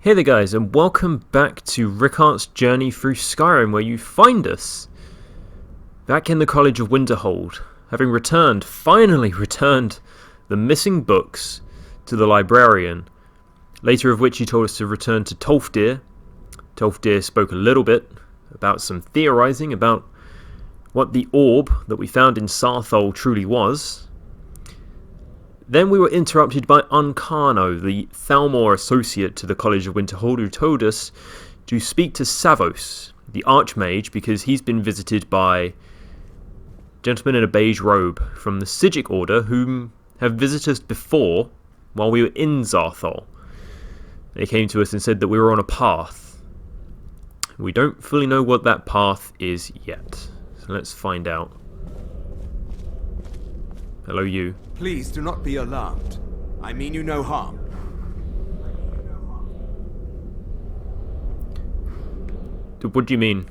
Hey there guys, and welcome back to Rickard's journey through Skyrim, where you find us back in the College of Winterhold, having finally returned the missing books to the librarian, later of which he told us to return to Tolfdir. Tolfdir spoke a little bit about some theorizing about what the orb that we found in Sarthol truly was. Then we were interrupted by Uncano, the Thalmor associate to the College of Winterhold, who told us to speak to Savos, the Archmage, because he's been visited by a gentleman in a beige robe from the Psijics Order, whom have visited us before while we were in Sarthol. They came to us and said that we were on a path. We don't fully know what that path is yet, so let's find out. Hello, you. Please do not be alarmed. I mean you no harm. What do you mean?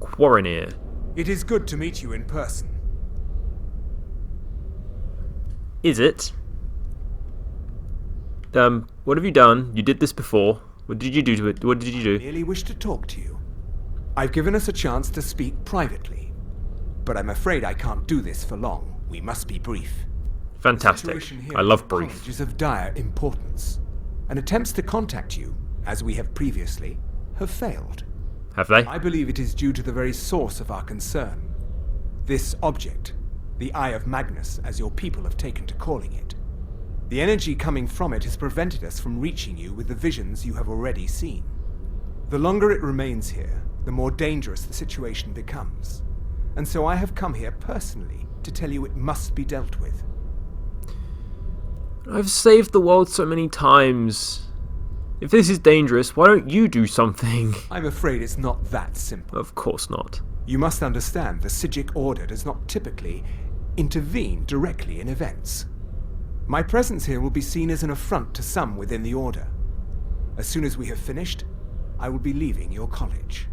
Quaranir. It is good to meet you in person. Is it? What have you done? You did this before. What did you do to it? What did you do? I merely wish to talk to you. I've given us a chance to speak privately. But I'm afraid I can't do this for long. We must be brief. Fantastic. I love brief. The college is of dire importance, and attempts to contact you, as we have previously, have failed. Have they? I believe it is due to the very source of our concern. This object, the Eye of Magnus, as your people have taken to calling it. The energy coming from it has prevented us from reaching you with the visions you have already seen. The longer it remains here, the more dangerous the situation becomes. And so I have come here personally to tell you it must be dealt with. I've saved the world so many times. If this is dangerous, why don't you do something? I'm afraid it's not that simple. Of course not. You must understand the Psijics Order does not typically intervene directly in events. My presence here will be seen as an affront to some within the Order. As soon as we have finished, I will be leaving your college.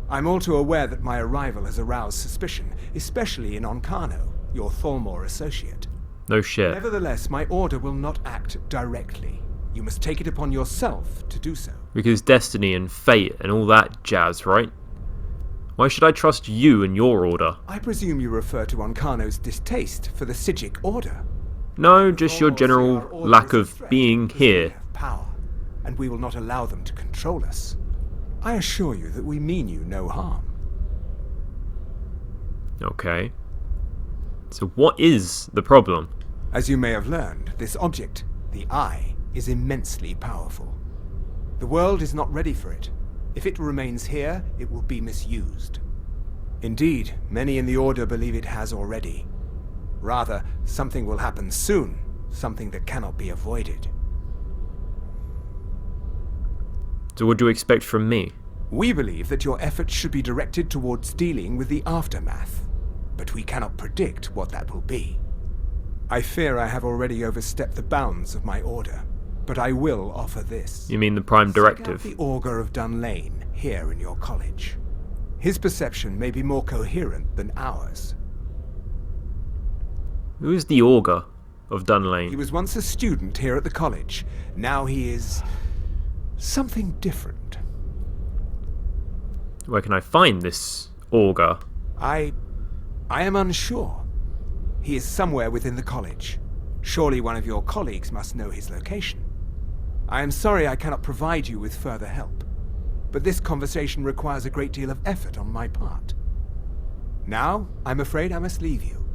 I'm all too aware that my arrival has aroused suspicion, especially in Oncano, your Thalmor associate. No shit. Nevertheless, my order will not act directly. You must take it upon yourself to do so. Because destiny and fate and all that jazz, right? Why should I trust you and your order? I presume you refer to Oncano's distaste for the Psijics Order. No, just your general lack of being here. We have power, and we will not allow them to control us. I assure you that we mean you no harm. Okay. So what is the problem? As you may have learned, this object, the Eye, is immensely powerful. The world is not ready for it. If it remains here, it will be misused. Indeed, many in the Order believe it has already. Rather, something will happen soon, something that cannot be avoided. So what do you expect from me? We believe that your efforts should be directed towards dealing with the aftermath, but we cannot predict what that will be. I fear I have already overstepped the bounds of my order, but I will offer this. You mean the Prime Directive? Seek out the Augur of Dunlane here in your college. His perception may be more coherent than ours. Who is the Augur of Dunlane? He was once a student here at the college. Now he is something different. Where can I find this Augur? I am unsure. He is somewhere within the college. Surely one of your colleagues must know his location. I am sorry I cannot provide you with further help, but this conversation requires a great deal of effort on my part. Now, I'm afraid I must leave you.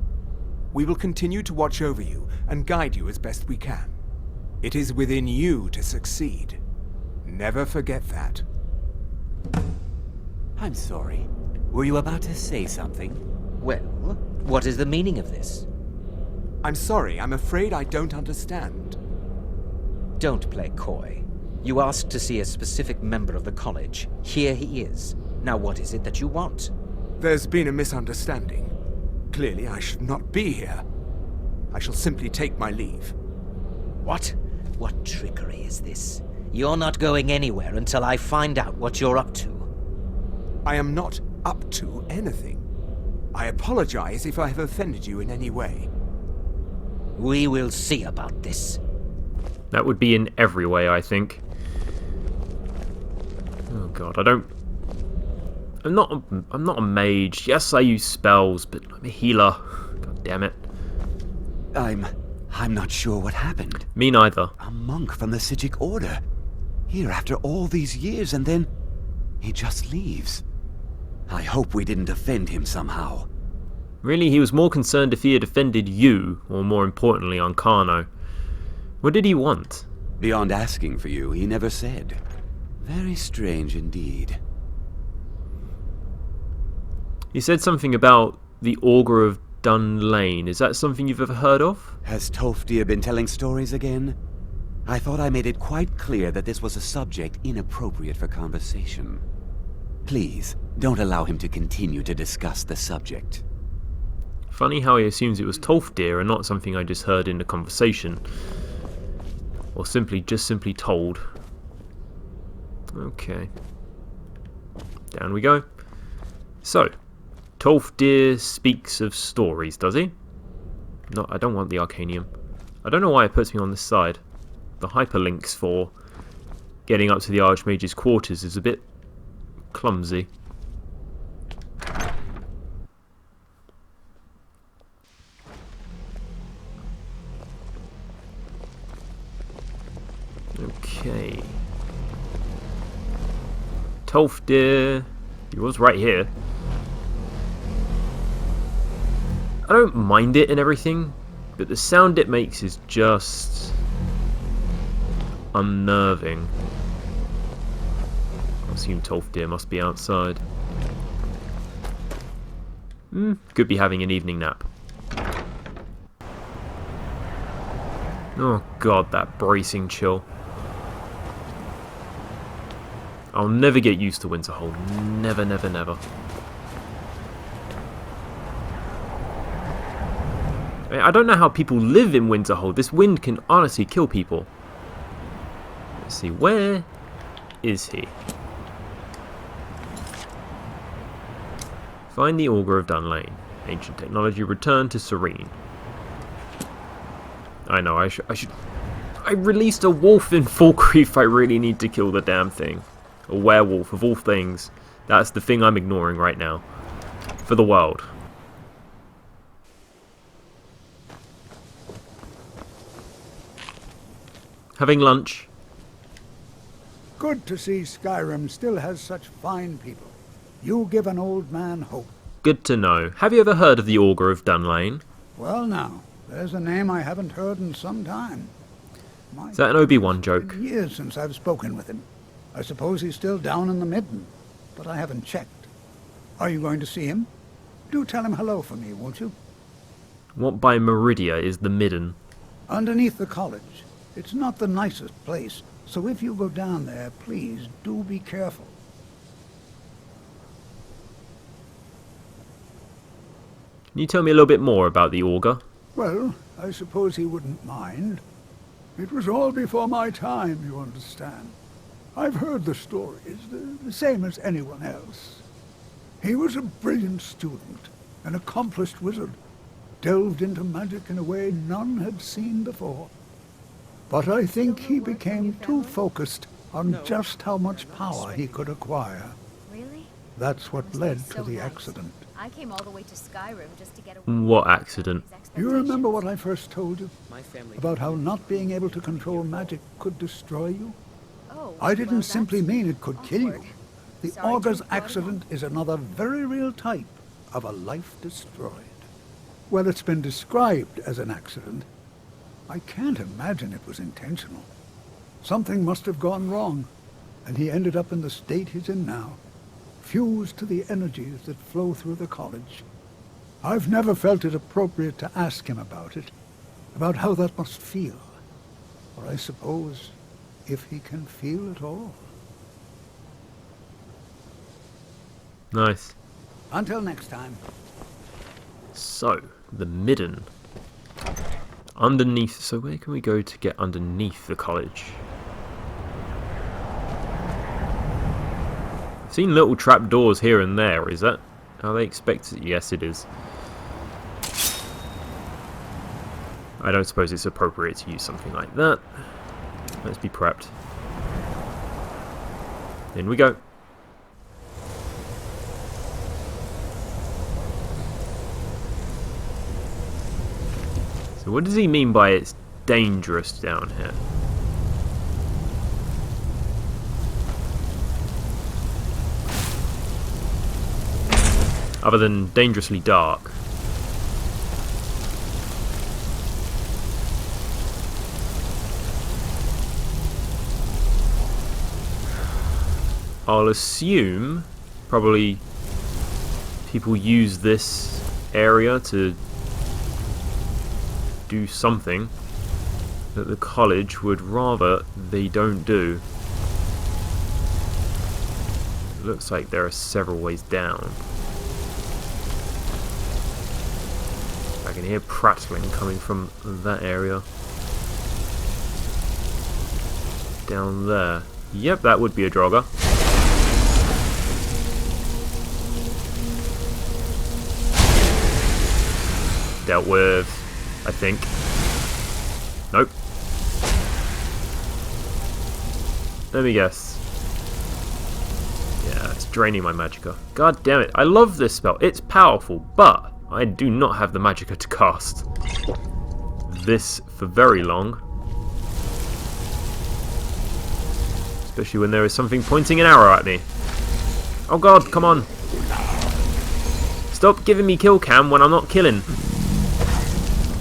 We will continue to watch over you and guide you as best we can. It is within you to succeed. Never forget that. I'm sorry. Were you about to say something? Well, what is the meaning of this? I'm sorry, I'm afraid I don't understand. Don't play coy. You asked to see a specific member of the college. Here he is. Now what is it that you want? There's been a misunderstanding. Clearly I should not be here. I shall simply take my leave. What? What trickery is this? You're not going anywhere until I find out what you're up to. I am not up to anything. I apologize if I have offended you in any way. We will see about this. That would be in every way, I think. Oh god, I'm not a mage. Yes, I use spells, but I'm a healer. God damn it. I'm not sure what happened. Me neither. A monk from the Psijic Order. Here after all these years, and then he just leaves. I hope we didn't offend him somehow. Really, he was more concerned if he had offended you, or more importantly, Arcano. What did he want? Beyond asking for you, he never said. Very strange indeed. He said something about the Augur of Dun Lane. Is that something you've ever heard of? Has Tolfdir been telling stories again? I thought I made it quite clear that this was a subject inappropriate for conversation. Please, don't allow him to continue to discuss the subject. Funny how he assumes it was Tolfdir and not something I just heard in the conversation. Or simply told. Okay. Down we go. So, Tolfdir speaks of stories, does he? No, I don't want the Arcanium. I don't know why it puts me on this side. The hyperlinks for getting up to the Archmage's quarters is a bit clumsy. Okay. Tolfdir. He was right here. I don't mind it and everything, but the sound it makes is just unnerving. I assume Tolfdir must be outside. Could be having an evening nap. Oh god, that bracing chill. I'll never get used to Winterhold. Never, never, never. I don't know how people live in Winterhold. This wind can honestly kill people. Let's see, where is he? Find the Augur of Dun Lane. Ancient technology returned to Serene. I know, I should... I released a wolf in full grief. I really need to kill the damn thing. A werewolf, of all things. That's the thing I'm ignoring right now. For the world. Having lunch. Good to see Skyrim still has such fine people. You give an old man hope. Good to know. Have you ever heard of the Augur of Dun Lane? Well now, there's a name I haven't heard in some time. Is that an Obi-Wan joke? It's been years since I've spoken with him. I suppose he's still down in the Midden, but I haven't checked. Are you going to see him? Do tell him hello for me, won't you? What by Meridia is the Midden? Underneath the college. It's not the nicest place, so if you go down there, please do be careful. Can you tell me a little bit more about the Augur? Well, I suppose he wouldn't mind. It was all before my time, you understand. I've heard the stories, the same as anyone else. He was a brilliant student, an accomplished wizard, delved into magic in a way none had seen before. But I think he became too focused on just how much power he could acquire. Really? That's what led to the accident. I came all the way to Skyrim just to get away. What accident? Do you remember what I first told you? About how not being able to control magic could destroy you? Oh, I didn't well, simply that's mean it could kill you. awkward. The Sorry to Augur's have brought it accident is another very real type of a life destroyed. Well, it's been described as an accident. I can't imagine it was intentional. Something must have gone wrong, and he ended up in the state he's in now, fused to the energies that flow through the college. I've never felt it appropriate to ask him about it, about how that must feel. Or I suppose, if he can feel at all. Nice. Until next time. So, the Midden. Underneath, so where can we go to get underneath the college? I've seen little trapdoors here and there. Is that Are they expected? Yes, it is. I don't suppose it's appropriate to use something like that. Let's be prepped. In we go. So what does he mean by it's dangerous down here? Other than dangerously dark. I'll assume probably people use this area to do something that the college would rather they don't do. It looks like there are several ways down. I can hear prattling coming from that area. Down there. Yep, that would be a Draugr. Dealt with, I think. Nope. Let me guess. Yeah, it's draining my magicka. God damn it, I love this spell. It's powerful, but I do not have the magicka to cast this for very long. Especially when there is something pointing an arrow at me. Oh god, come on. Stop giving me kill cam when I'm not killing.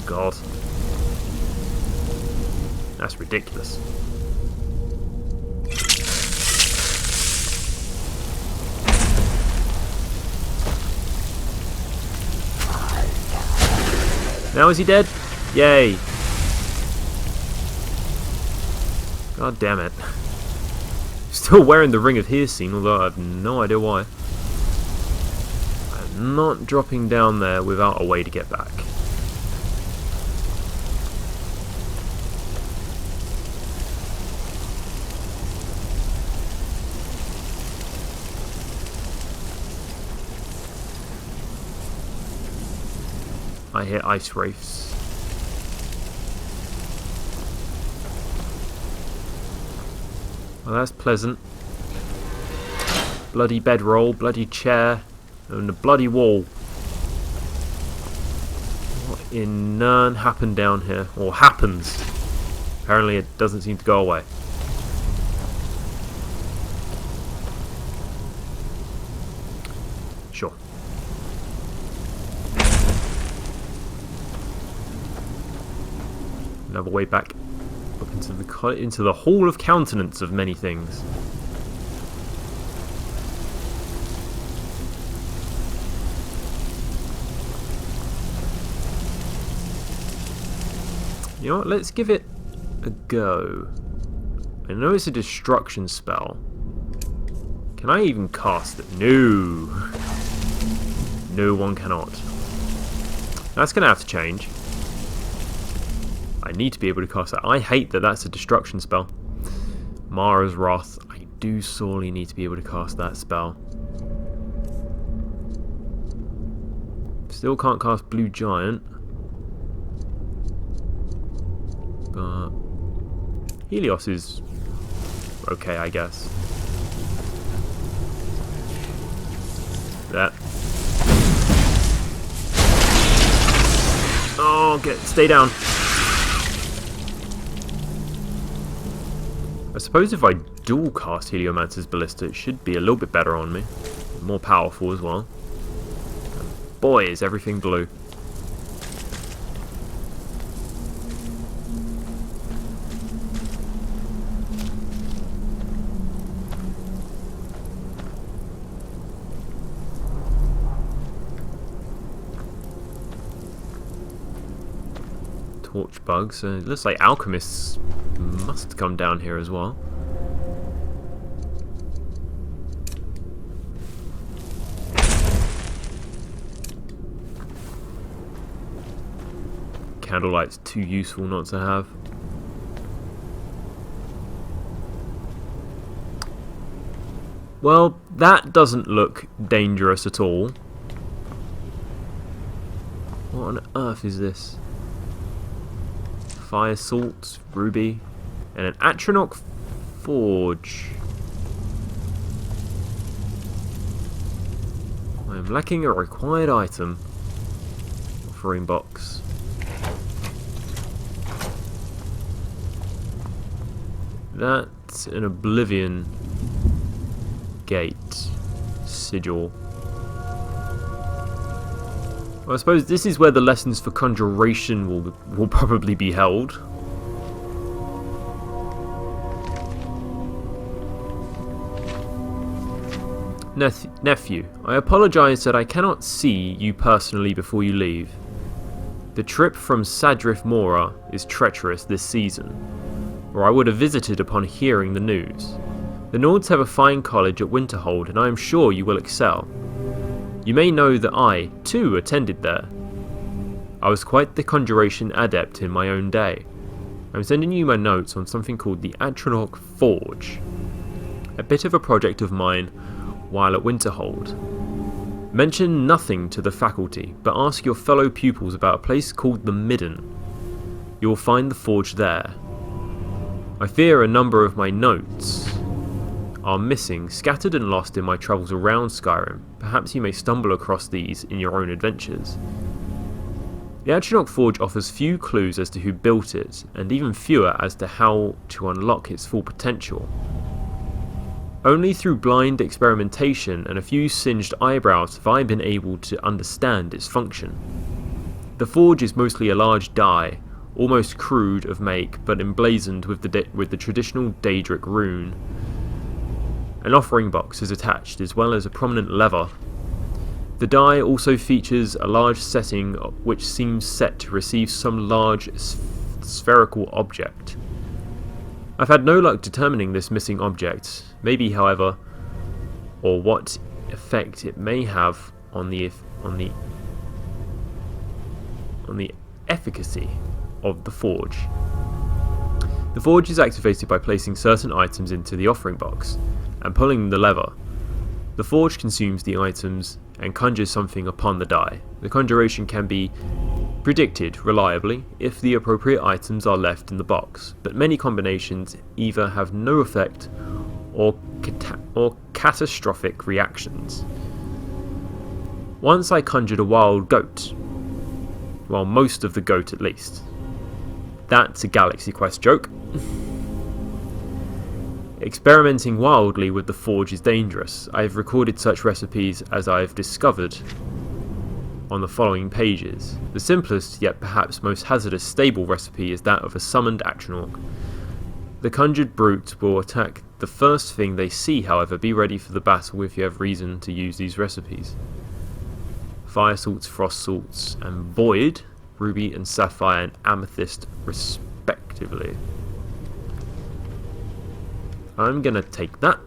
God. That's ridiculous. Now is he dead? Yay. God damn it. Still wearing the Ring of Hearseen, although I have no idea why. I'm not dropping down there without a way to get back. I hear ice wraiths. Well, that's pleasant. Bloody bedroll, bloody chair, and a bloody wall. What in none happened down here? Or happens. Apparently it doesn't seem to go away. Sure. Another way back up into the Hall of Countenance of many things. You know what? Let's give it a go. I know it's a destruction spell. Can I even cast it? No. No one cannot. That's going to have to change. I need to be able to cast that. I hate that that's a destruction spell. Mara's Wrath. I do sorely need to be able to cast that spell. Still can't cast Blue Giant. But Helios is okay, I guess. That. Oh, stay down. I suppose if I dual cast Heliomancer's Ballista, it should be a little bit better on me. More powerful as well. And boy, is everything blue. Torch bugs. It looks like alchemists must come down here as well. Candlelight's too useful not to have. Well, that doesn't look dangerous at all. What on earth is this? Fire salt, ruby, and an Atronach forge. I am lacking a required item. Offering box. That's an Oblivion gate. Sigil. Well, I suppose this is where the lessons for conjuration will probably be held. Nephew, I apologise that I cannot see you personally before you leave. The trip from Sadrith Mora is treacherous this season, or I would have visited upon hearing the news. The Nords have a fine college at Winterhold, and I am sure you will excel. You may know that I, too, attended there. I was quite the conjuration adept in my own day. I'm sending you my notes on something called the Atronach Forge, a bit of a project of mine while at Winterhold. Mention nothing to the faculty, but ask your fellow pupils about a place called the Midden. You will find the forge there. I fear a number of my notes are missing, scattered and lost in my travels around Skyrim. Perhaps you may stumble across these in your own adventures. The Atronach Forge offers few clues as to who built it, and even fewer as to how to unlock its full potential. Only through blind experimentation and a few singed eyebrows have I been able to understand its function. The forge is mostly a large die, almost crude of make, but emblazoned with the traditional Daedric rune. An offering box is attached, as well as a prominent lever. The die also features a large setting which seems set to receive some large spherical object. I've had no luck determining this missing object, maybe however, or what effect it may have on the efficacy of the forge. The forge is activated by placing certain items into the offering box and pulling the lever. The forge consumes the items and conjures something upon the die. The conjuration can be predicted reliably if the appropriate items are left in the box, but many combinations either have no effect or catastrophic reactions. Once I conjured a wild goat. Well, most of the goat at least. That's a Galaxy Quest joke. Experimenting wildly with the forge is dangerous. I have recorded such recipes as I have discovered on the following pages. The simplest, yet perhaps most hazardous stable recipe is that of a summoned Atronach. The conjured brute will attack the first thing they see, however, be ready for the battle if you have reason to use these recipes. Fire salts, frost salts, and void, ruby and sapphire and amethyst respectively. I'm gonna take that.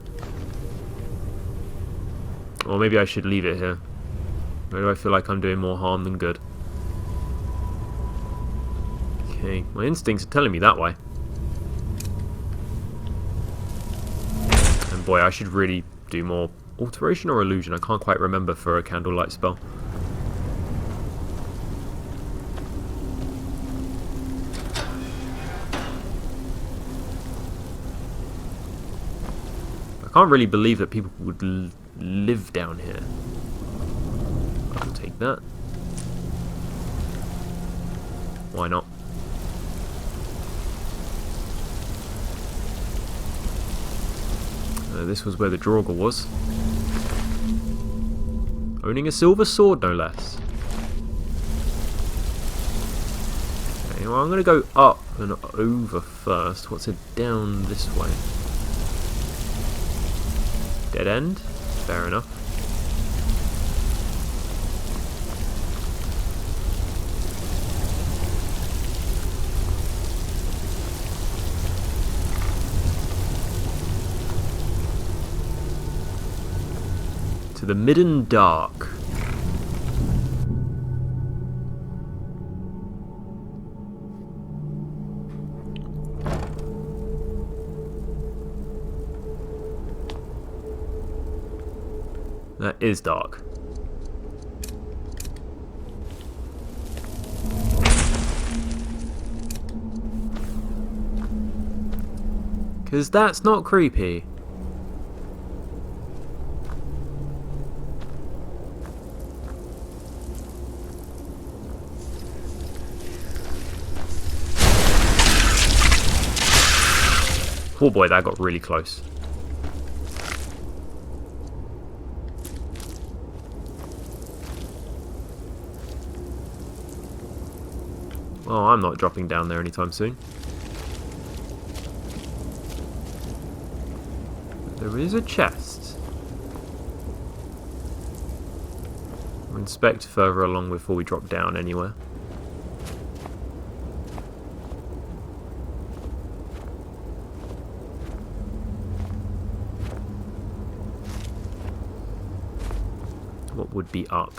Or maybe I should leave it here. Why do I feel like I'm doing more harm than good? Okay, my instincts are telling me that way. And boy, I should really do more alteration or illusion. I can't quite remember for a candlelight spell. I can't really believe that people would live down here. I'll take that. Why not? This was where the Draugr was. Owning a silver sword, no less. Okay, well, I'm going to go up and over first. What's it down this way? Dead end? Fair enough. To the Midden Dark. That is dark. Because that's not creepy. Oh boy, that got really close. Oh, I'm not dropping down there anytime soon. There is a chest. We'll inspect further along before we drop down anywhere. What would be up?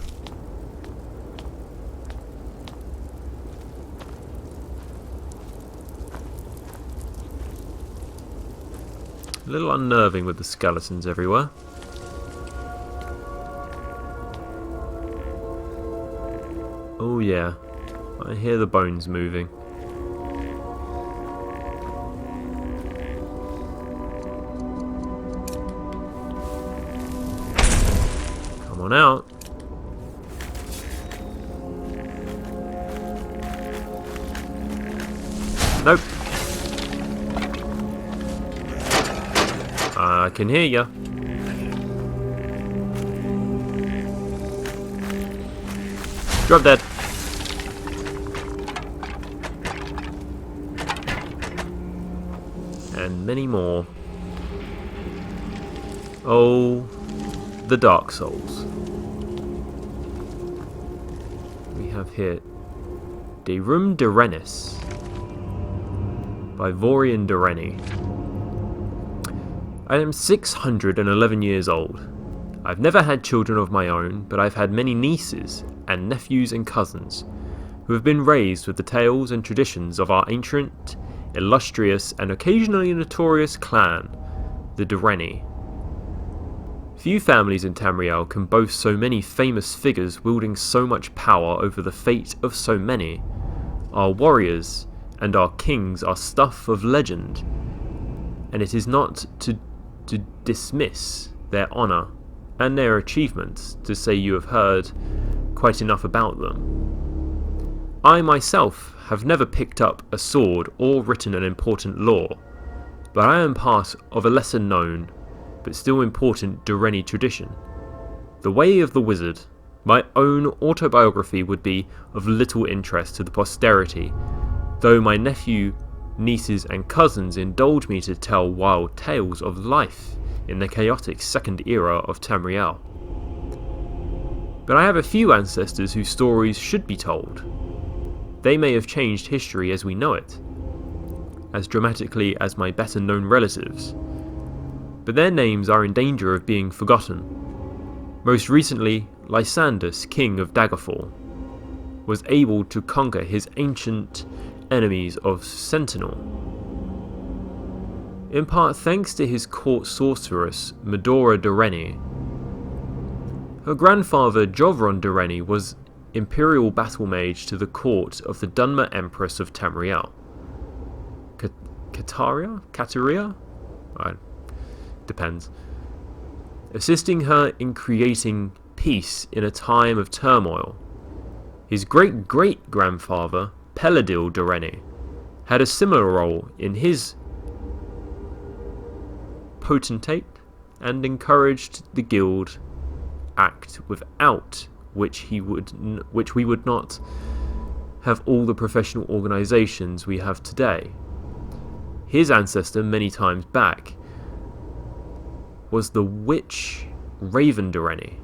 A little unnerving with the skeletons everywhere. Oh yeah, I hear the bones moving. Come on out. Nope. I can hear ya. Drop dead. And many more. Oh, the Dark Souls. We have here De Rum de Renis by Vorian de Reni. I am 611 years old. I've never had children of my own, but I've had many nieces and nephews and cousins who have been raised with the tales and traditions of our ancient, illustrious and occasionally notorious clan, the de Reni. Few families in Tamriel can boast so many famous figures wielding so much power over the fate of so many. Our warriors and our kings are stuff of legend, and it is not to dismiss their honour and their achievements to say you have heard quite enough about them. I myself have never picked up a sword or written an important lore, but I am part of a lesser known but still important de Reni tradition. The Way of the Wizard. My own autobiography would be of little interest to the posterity, though my nephew, nieces and cousins indulge me to tell wild tales of life in the chaotic second era of Tamriel. But I have a few ancestors whose stories should be told. They may have changed history as we know it, as dramatically as my better known relatives, but their names are in danger of being forgotten. Most recently, Lysandus, king of Daggerfall, was able to conquer his ancient enemies of Sentinel, in part thanks to his court sorceress Medora de Reni. Her grandfather Jovron de Reni was imperial battle mage to the court of the Dunmer Empress of Tamriel. Kataria? Depends. Assisting her in creating peace in a time of turmoil. His great-great-grandfather Peladil de Reni had a similar role in his potentate and encouraged the guild act, without which we would not have all the professional organisations we have today. His ancestor many times back was the witch Raven de Reni,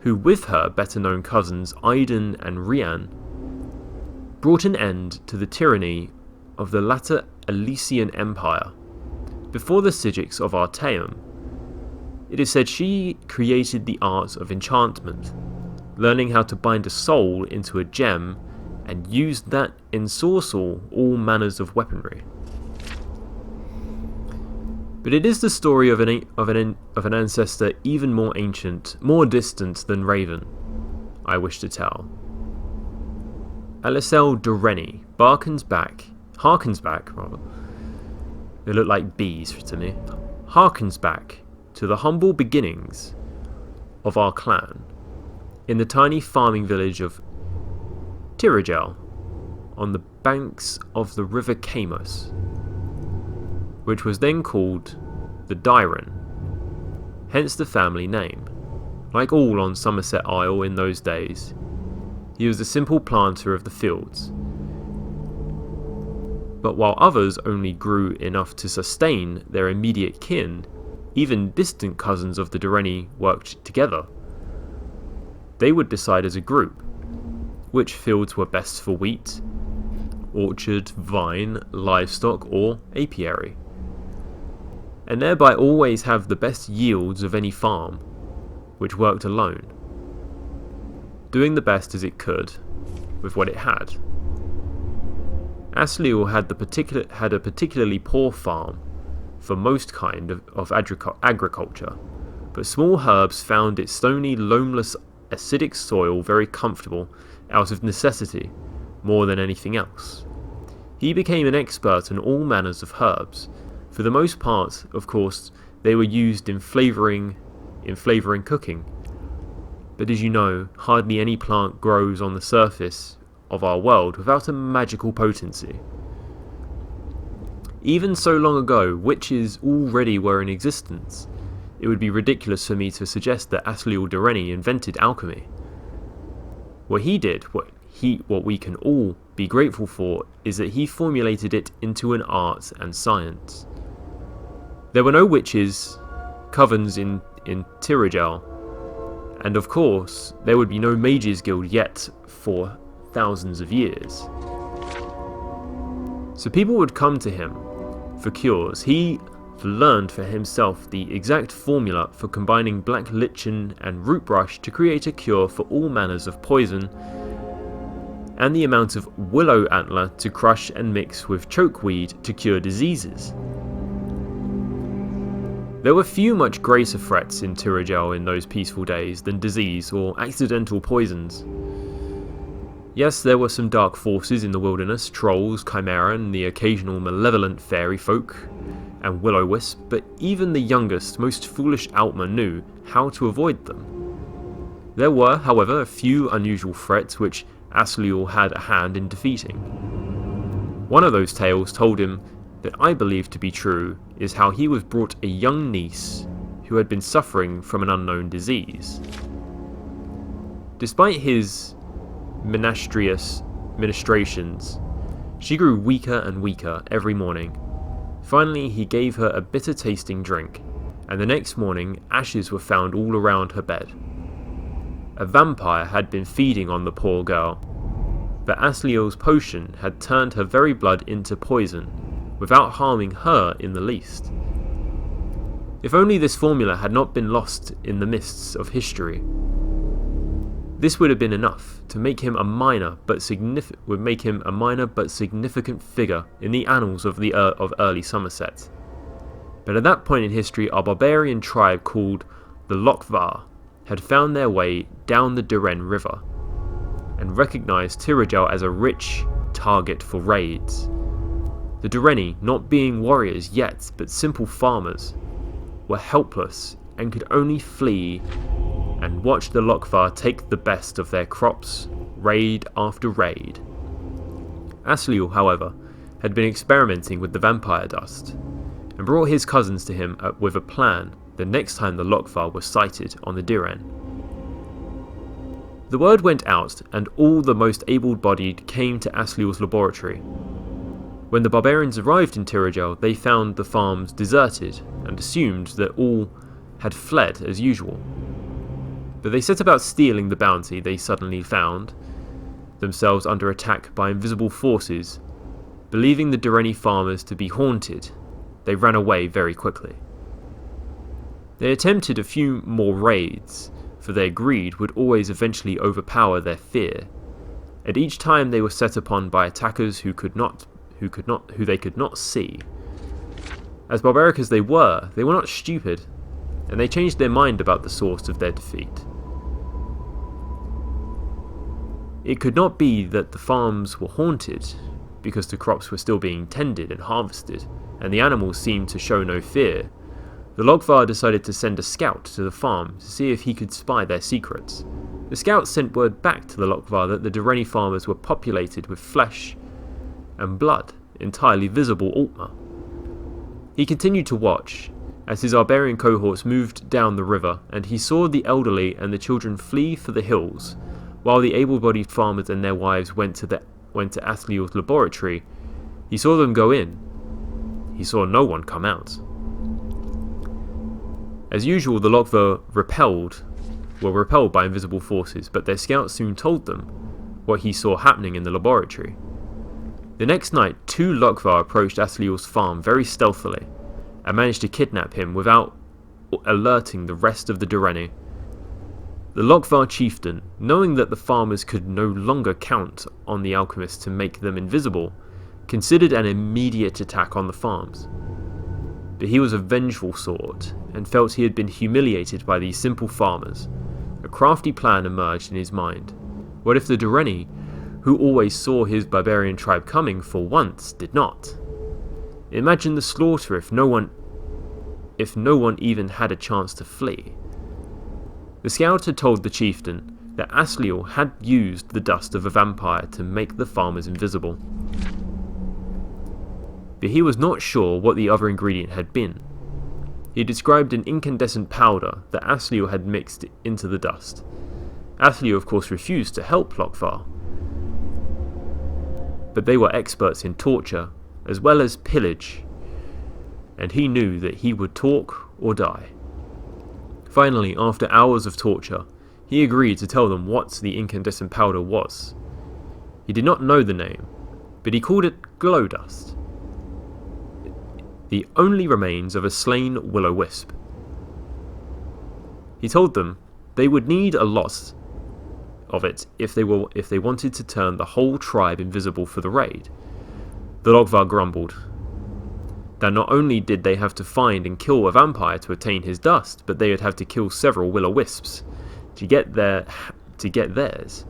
who with her better known cousins Aiden and Rian brought an end to the tyranny of the latter Elysian Empire. Before the Psijics of Artaeum, it is said she created the art of enchantment, learning how to bind a soul into a gem and used that ensorcel all manners of weaponry. But it is the story of an ancestor even more ancient, more distant than Raven, I wish to tell. Alicel de Reni harkens back they look like bees to me, harkens back to the humble beginnings of our clan in the tiny farming village of Tirigel on the banks of the river Camos, which was then called the Dyron, hence the family name. Like all on Somerset Isle in those days, he was a simple planter of the fields. But while others only grew enough to sustain their immediate kin, even distant cousins of the Durrani worked together. They would decide as a group which fields were best for wheat, orchard, vine, livestock, or apiary, and thereby always have the best yields of any farm, which worked alone, doing the best as it could with what it had. Asliel had a particularly poor farm for most kind of agriculture, but small herbs found its stony, loamless, acidic soil very comfortable out of necessity more than anything else. He became an expert in all manners of herbs. For the most part, of course, they were used in flavouring cooking. But as you know, hardly any plant grows on the surface of our world without a magical potency. Even so long ago, witches already were in existence. It would be ridiculous for me to suggest that Asliel Durrani invented alchemy. What he did, what we can all be grateful for, is that he formulated it into an art and science. There were no witches, covens in Tirigel, and of course, there would be no mages guild yet for thousands of years. So people would come to him for cures. He learned for himself the exact formula for combining black lichen and root brush to create a cure for all manners of poison, and the amount of willow antler to crush and mix with chokeweed to cure diseases. There were few much greater threats in Tirigel in those peaceful days than disease or accidental poisons. Yes, there were some dark forces in the wilderness, trolls, chimera, and the occasional malevolent fairy folk, and will-o-wisp, but even the youngest, most foolish Outma knew how to avoid them. There were, however, a few unusual threats which Asliel had a hand in defeating. One of those tales told him that I believe to be true is how he was brought a young niece who had been suffering from an unknown disease. Despite his ministrations, she grew weaker and weaker every morning. Finally, he gave her a bitter-tasting drink, and the next morning ashes were found all around her bed. A vampire had been feeding on the poor girl, but Asliel's potion had turned her very blood into poison, without harming her in the least. If only this formula had not been lost in the mists of history. This would have been enough to make him a minor but significant figure in the annals of early Somerset. But at that point in history, a barbarian tribe called the Lokvar had found their way down the Duren River and recognised Tirigel as a rich target for raids. The Durrani, not being warriors yet but simple farmers, were helpless and could only flee and watch the Lokvar take the best of their crops, raid after raid. Asliel, however, had been experimenting with the vampire dust, and brought his cousins to him with a plan the next time the Lokvar was sighted on the Diren. The word went out, and all the most able-bodied came to Asliel's laboratory. When the barbarians arrived in Tirigel, they found the farms deserted, and assumed that all had fled as usual. But they set about stealing the bounty they suddenly found themselves under attack by invisible forces. Believing the Durrani farmers to be haunted, they ran away very quickly. They attempted a few more raids, for their greed would always eventually overpower their fear, and each time they were set upon by attackers who they could not see. As barbaric as they were not stupid, and they changed their mind about the source of their defeat. It could not be that the farms were haunted, because the crops were still being tended and harvested, and the animals seemed to show no fear, the Logvar decided to send a scout to the farm to see if he could spy their secrets. The scout sent word back to the Logvar that the Durrani farmers were populated with flesh and blood, entirely visible Altmer. He continued to watch as his Arbarian cohorts moved down the river, and he saw the elderly and the children flee for the hills, while the able-bodied farmers and their wives went to Asliel's laboratory. He saw them go in. He saw no one come out. As usual, the Logvar were repelled by invisible forces, but their scouts soon told them what he saw happening in the laboratory. The next night, 2 Logvar approached Asliel's farm very stealthily, and managed to kidnap him without alerting the rest of the Durrani. The Logvar chieftain, knowing that the farmers could no longer count on the alchemists to make them invisible, considered an immediate attack on the farms. But he was a vengeful sort, and felt he had been humiliated by these simple farmers. A crafty plan emerged in his mind. What if the Durrani, who always saw his barbarian tribe coming, for once did not? Imagine the slaughter if no one even had a chance to flee. The scout had told the chieftain that Asliel had used the dust of a vampire to make the farmers invisible. But he was not sure what the other ingredient had been. He described an incandescent powder that Asliel had mixed into the dust. Asliel of course refused to help Logvar, but they were experts in torture as well as pillage, and he knew that he would talk or die. Finally, after hours of torture, he agreed to tell them what the incandescent powder was. He did not know the name, but he called it glow dust, the only remains of a slain will-o-wisp. He told them they would need a lot of it if they wanted to turn the whole tribe invisible for the raid. The Logvar grumbled that not only did they have to find and kill a vampire to obtain his dust, but they would have to kill several will-o-wisps to get theirs.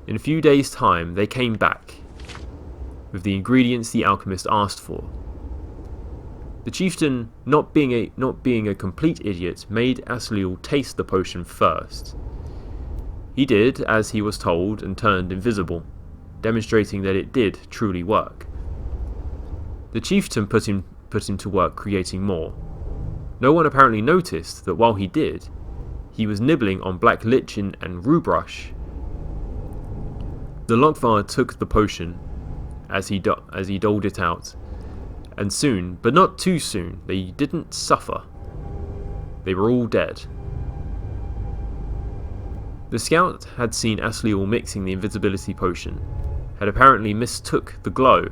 In a few days' time, they came back with the ingredients the alchemist asked for. The chieftain, not being a complete idiot, made Asliel taste the potion first. He did as he was told and turned invisible, demonstrating that it did truly work. The chieftain put him to work creating more. No one apparently noticed that while he did, he was nibbling on black lichen and rue brush. The Logvar took the potion as he doled it out, and soon, but not too soon, they didn't suffer. They were all dead. The scout had seen Asliel mixing the invisibility potion, had apparently mistook the glow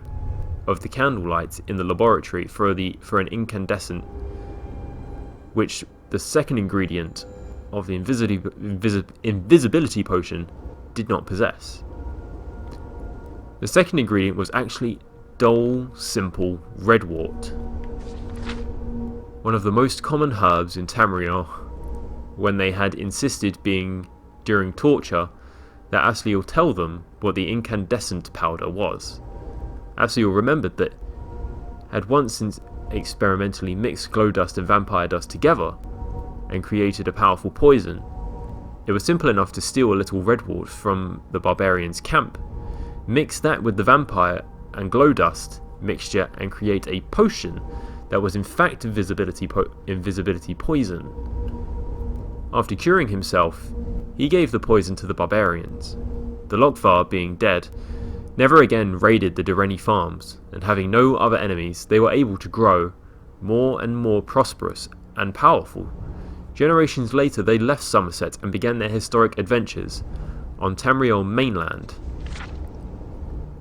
of the candlelight in the laboratory for an incandescent, which the second ingredient of the invisibility potion did not possess. The second ingredient was actually dull, simple redwort, one of the most common herbs in Tamriel. When they had insisted during torture that Asliel tell them what the incandescent powder was. Asliel remembered that had once experimentally mixed glow dust and vampire dust together and created a powerful poison. It was simple enough to steal a little redwort from the barbarian's camp, mix that with the vampire and glow dust mixture and create a potion that was in fact invisibility poison. After curing himself, he gave the poison to the barbarians. The Logvar, being dead, never again raided the Durrani farms, and having no other enemies, they were able to grow more and more prosperous and powerful. Generations later, they left Somerset and began their historic adventures on Tamriel mainland.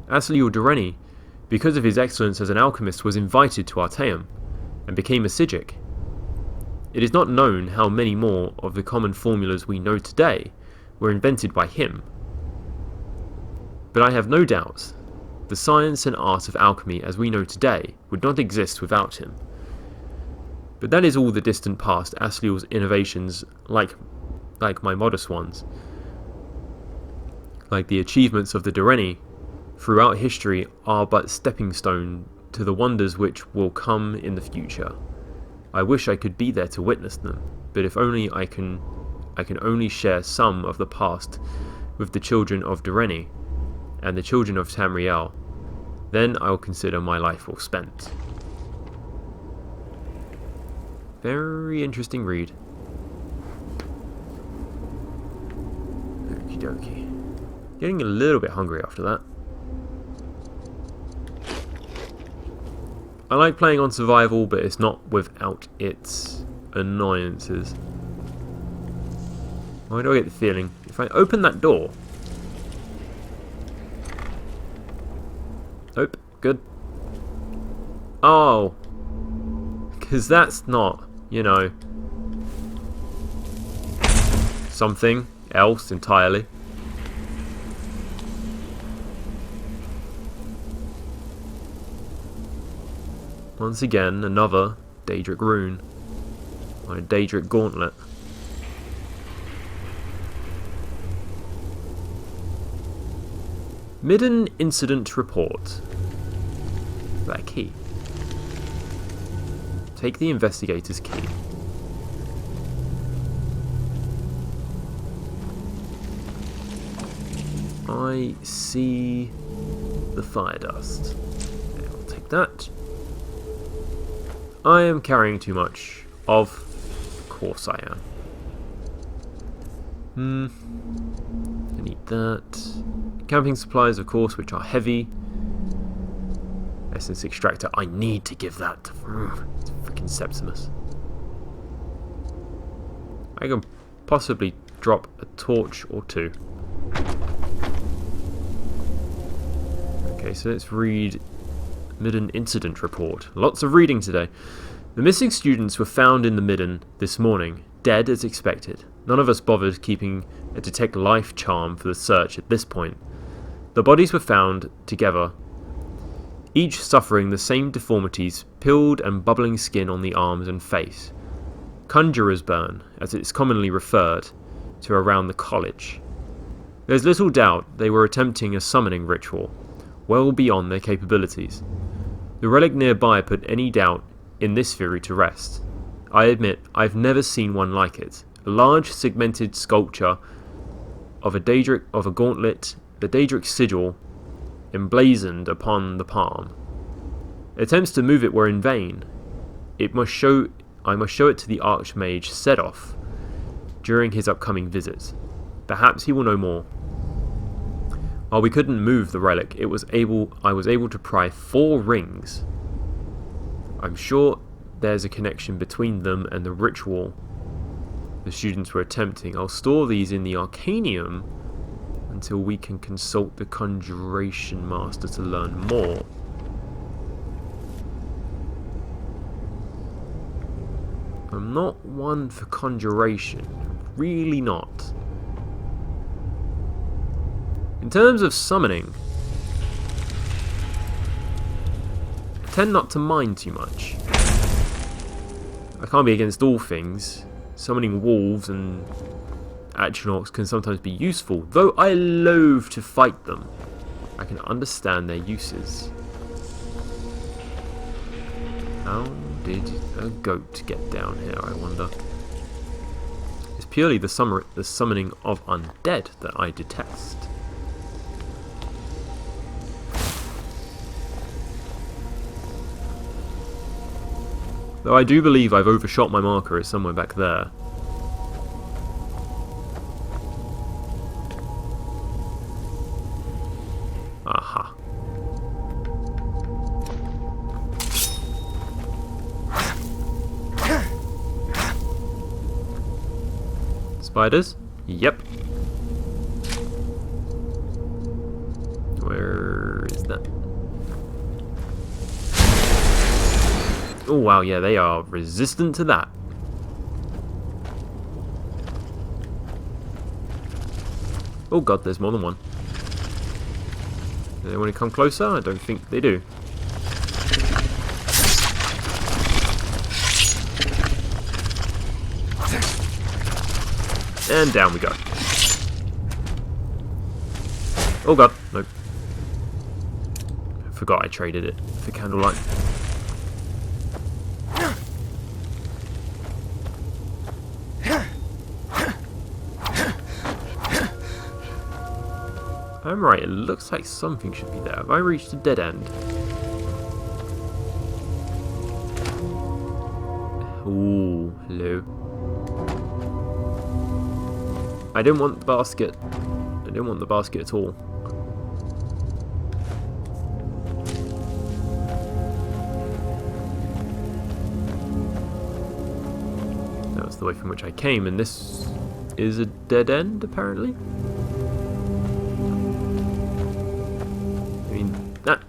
Asliel Durrani, because of his excellence as an alchemist, was invited to Artaeum and became a Psijic. It is not known how many more of the common formulas we know today were invented by him, but I have no doubt the science and art of alchemy as we know today would not exist without him. But that is all the distant past. Asliel's innovations, like my modest ones, like the achievements of the Durrani throughout history are but stepping stone to the wonders which will come in the future. I wish I could be there to witness them, but if only I can only share some of the past with the children of Dureni and the children of Tamriel, then I will consider my life well spent. Very interesting read. Okie dokie. Getting a little bit hungry after that. I like playing on survival, but it's not without its annoyances. Why do I get the feeling if I open that door? Nope, good. Oh, because that's not, you know, something else entirely. Once again, another Daedric rune. Or a Daedric gauntlet. Midden incident report. That key. Take the investigator's key. I see the fire dust. I'll take that. I am carrying too much. Of course I am. I need that. Camping supplies, of course, which are heavy. Essence extractor. I need to give that to freaking Septimus. I can possibly drop a torch or two. Okay, so let's read Midden incident report. Lots of reading today. The missing students were found in the Midden this morning, dead as expected. None of us bothered keeping a detect life charm for the search at this point. The bodies were found together, each suffering the same deformities, peeled and bubbling skin on the arms and face. Conjurer's burn, as it's commonly referred to around the college. There's little doubt they were attempting a summoning ritual, well beyond their capabilities. The relic nearby put any doubt in this theory to rest. I admit I've never seen one like it. A large segmented sculpture of a gauntlet, the Daedric sigil emblazoned upon the palm. Attempts to move it were in vain. I must show it to the Archmage Sedoff during his upcoming visit. Perhaps he will know more. While we couldn't move the relic, I was able to pry 4 rings. I'm sure there's a connection between them and the ritual the students were attempting. I'll store these in the Arcanium until we can consult the Conjuration Master to learn more. I'm not one for conjuration. Really not. In terms of summoning, I tend not to mind too much. I can't be against all things. Summoning wolves and Atronachs can sometimes be useful, though I loathe to fight them. I can understand their uses. How did a goat get down here, I wonder? It's purely the summoning of undead that I detest. Though I do believe I've overshot my marker, it's somewhere back there. Aha. Spiders? Yep. Where is that? Oh wow, yeah, they are resistant to that. Oh god, there's more than one. Do they want to come closer? I don't think they do. And down we go. Oh god, nope. Forgot I traded it for candlelight. I'm right, it looks like something should be there. Have I reached a dead end? Ooh, hello. I didn't want the basket. I didn't want the basket at all. That was the way from which I came, and this is a dead end, apparently. I mean, that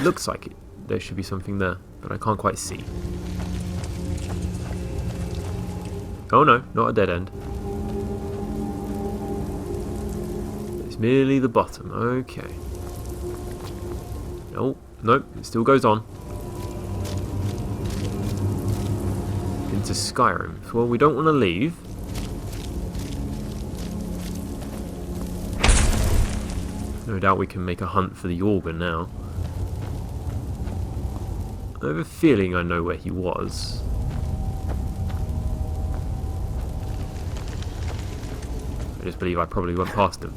looks like it. There should be something there, but I can't quite see. Oh no, not a dead end. It's merely the bottom. Okay. Oh, nope, it still goes on. Into Skyrim. Well, we don't want to leave. No doubt we can make a hunt for the Augur now. I have a feeling I know where he was. I just believe I probably went past him.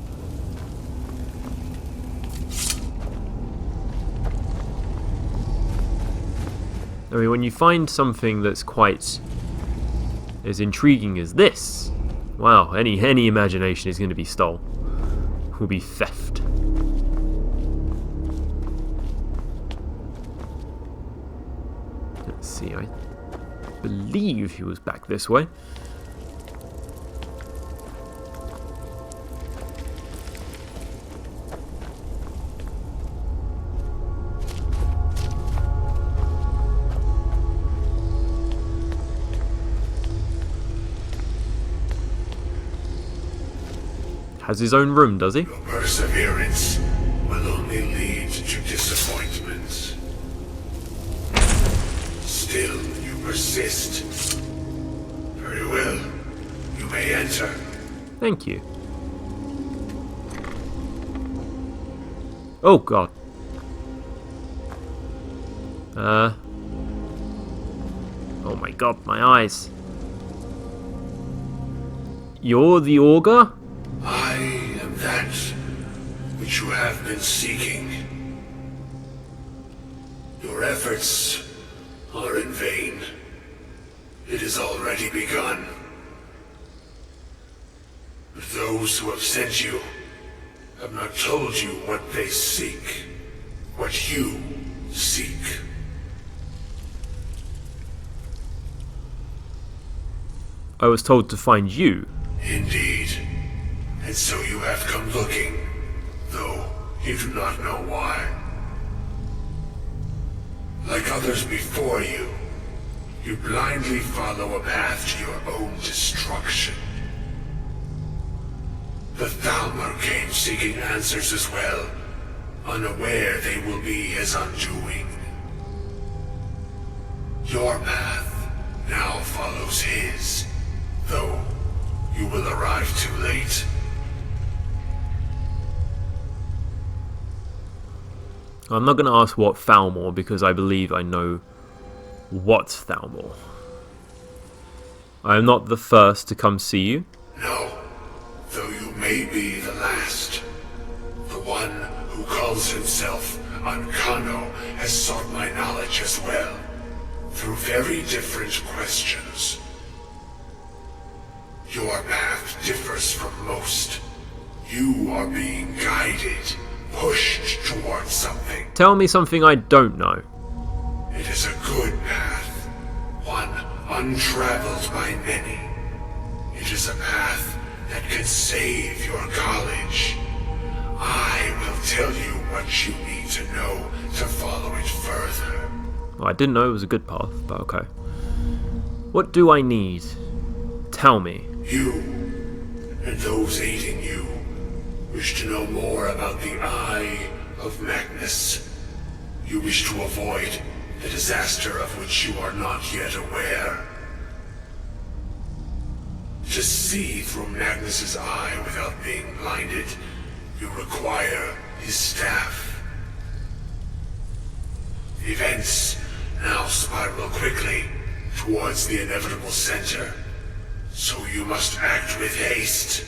I mean, when you find something that's quite as intriguing as this, wow, any imagination is going to be stole. Will be theft. Let's see, I believe he was back this way. Has his own room, does he? Your perseverance will only lead to disappointments. Still, you persist. Very well. You may enter. Thank you. Oh god. Oh my god, my eyes. You're the Augur? I am that which you have been seeking. Your efforts are in vain. It has already begun. But those who have sent you have not told you what they seek, what you seek. I was told to find you. Indeed. And so you have come looking, though you do not know why. Like others before you, you blindly follow a path to your own destruction. The Thalmor came seeking answers as well, unaware they will be his undoing. Your path now follows his, though you will arrive too late. I'm not going to ask what Thalmor because I believe I know what's Thalmor. I am not the first to come see you. No, though you may be the last. The one who calls himself Ankano has sought my knowledge as well, through very different questions. Your path differs from most. You are being guided, pushed towards something. Tell me something I don't know. It is a good path, one untraveled by many. It is a path that can save your college. I will tell you what you need to know to follow it further. Well, I didn't know it was a good path, but okay. What do I need? Tell me. You, and those aiding you, wish to know more about the Eye of Magnus. You wish to avoid the disaster of which you are not yet aware. To see through Magnus's eye without being blinded, you require his staff. Events now spiral quickly towards the inevitable center. So you must act with haste.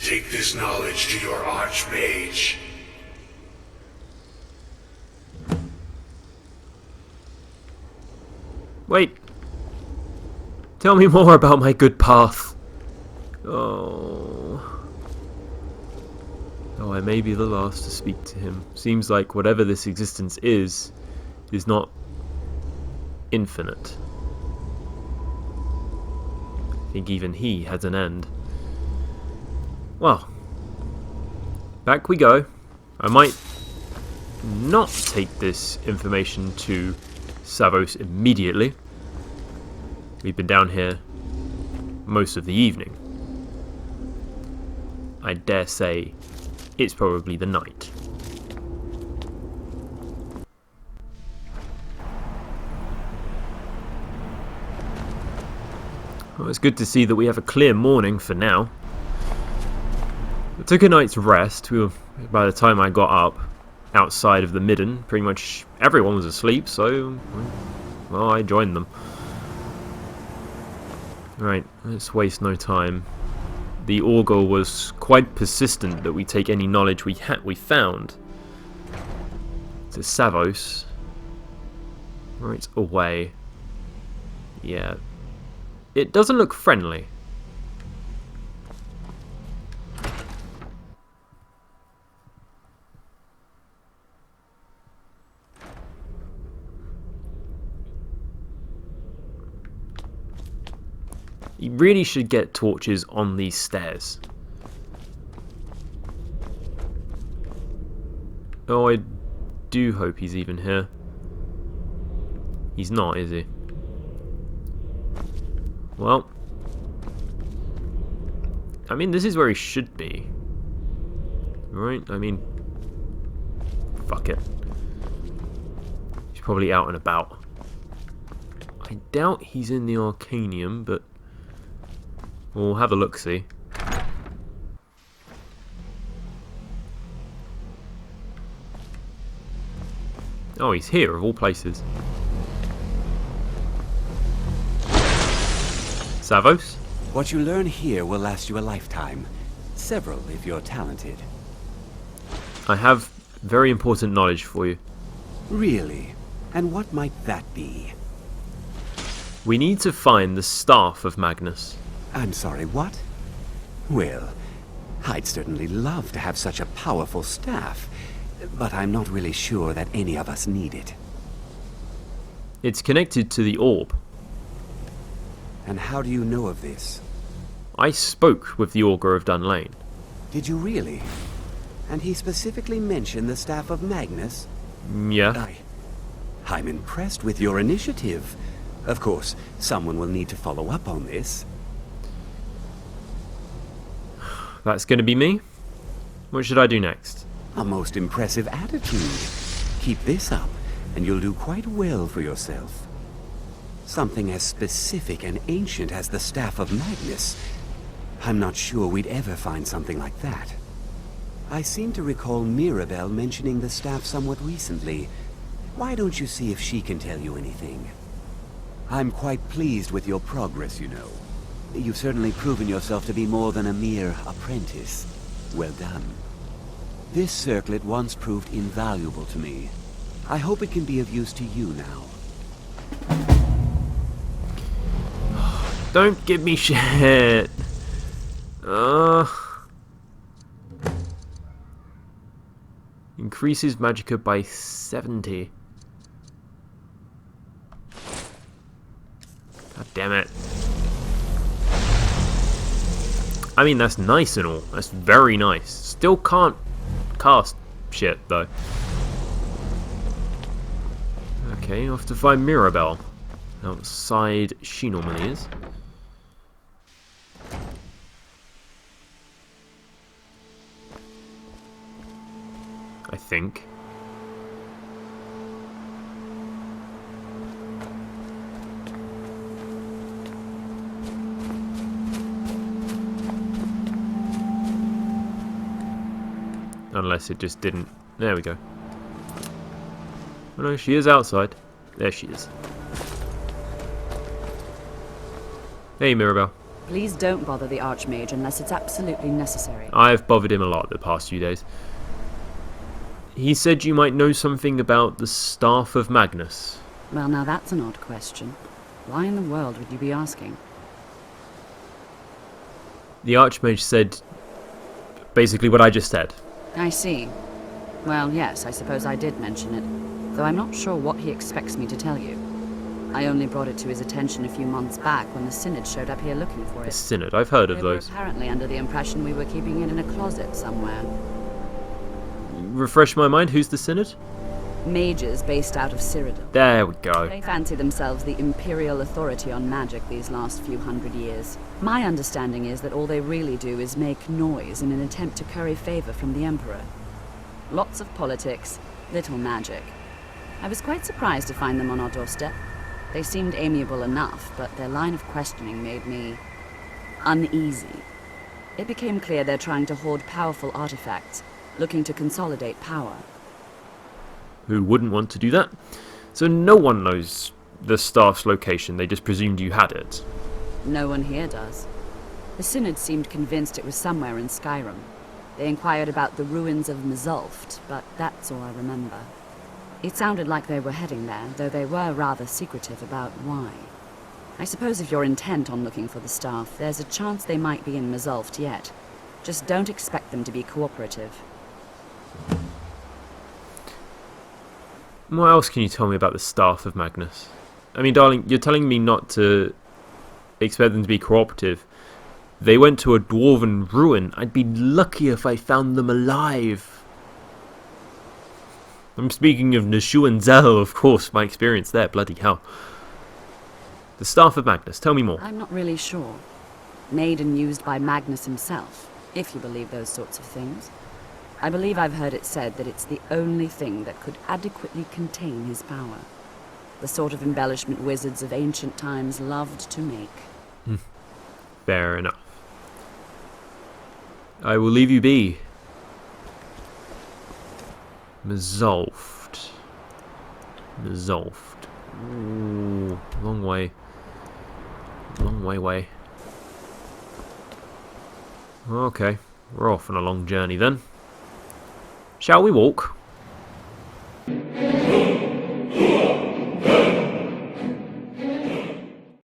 Take this knowledge to your archmage. Wait. Tell me more about my good path. Oh, I may be the last to speak to him. Seems like whatever this existence is not infinite. I think even he has an end. Well, back we go. I might not take this information to Savos immediately. We've been down here most of the evening. I dare say it's probably the night. Well, it's good to see that we have a clear morning for now. I took a night's rest. By the time I got up, outside of the midden, pretty much everyone was asleep, so, well, I joined them. Right, let's waste no time. The augur was quite persistent that we take any knowledge we found to Savos. Right away. Yeah. It doesn't look friendly. You really should get torches on these stairs. Oh, I do hope he's even here. He's not, is he? Well, I mean, this is where he should be. Right? I mean, fuck it. He's probably out and about. I doubt he's in the Arcanium, but we'll have a look-see. Oh, he's here, of all places. Savos? What you learn here will last you a lifetime. Several, if you're talented. I have very important knowledge for you. Really? And what might that be? We need to find the staff of Magnus. I'm sorry, what? Well, I'd certainly love to have such a powerful staff, but I'm not really sure that any of us need it. It's connected to the orb. And how do you know of this? I spoke with the Augur of Dunlane. Did you really? And he specifically mentioned the staff of Magnus? Yeah. I'm impressed with your initiative. Of course, someone will need to follow up on this. That's going to be me? What should I do next? A most impressive attitude. Keep this up, and you'll do quite well for yourself. Something as specific and ancient as the Staff of Magnus. I'm not sure we'd ever find something like that. I seem to recall Mirabelle mentioning the staff somewhat recently. Why don't you see if she can tell you anything? I'm quite pleased with your progress, you know. You've certainly proven yourself to be more than a mere apprentice. Well done. This circlet once proved invaluable to me. I hope it can be of use to you now. Don't give me shit. Increases magicka by 70. God damn it. I mean, that's nice and all. That's very nice. Still can't cast shit, though. Okay, off to find Mirabelle. Outside she normally is. I think. Unless it just didn't. There we go. Oh no, she is outside. There she is. Hey, Mirabelle. Please don't bother the Archmage unless it's absolutely necessary. I've bothered him a lot the past few days. He said you might know something about the Staff of Magnus. Well, now that's an odd question. Why in the world would you be asking? The Archmage said basically what I just said. I see. Well, yes, I suppose I did mention it, though I'm not sure what he expects me to tell you. I only brought it to his attention a few months back when the Synod showed up here looking for The it. Synod, I've heard of They were those. apparently under the impression we were keeping it in a closet somewhere. Refresh my mind, who's the Synod? Mages based out of Cyrodiil. There we go. They fancy themselves the imperial authority on magic these last few hundred years. My understanding is that all they really do is make noise in an attempt to curry favor from the Emperor. Lots of politics, little magic. I was quite surprised to find them on our doorstep. They seemed amiable enough, but their line of questioning made me uneasy. It became clear they're trying to hoard powerful artifacts, looking to consolidate power. Who wouldn't want to do that? So no one knows the staff's location, they just presumed you had it. No one here does. The Synod seemed convinced it was somewhere in Skyrim. They inquired about the ruins of Mzulft, but that's all I remember. It sounded like they were heading there, though they were rather secretive about why. I suppose if you're intent on looking for the staff, there's a chance they might be in Mzulft yet. Just don't expect them to be cooperative. What else can you tell me about the Staff of Magnus? I mean, darling, you're telling me not to expect them to be cooperative. They went to a dwarven ruin. I'd be lucky if I found them alive. I'm speaking of Nashu and Zel, of course, my experience there, bloody hell. The Staff of Magnus, tell me more. I'm not really sure. Made and used by Magnus himself, if you believe those sorts of things. I believe I've heard it said that it's the only thing that could adequately contain his power. The sort of embellishment wizards of ancient times loved to make. Fair enough. I will leave you be. Mzulft. Ooh, long way. Long way. Okay, we're off on a long journey then. Shall we walk?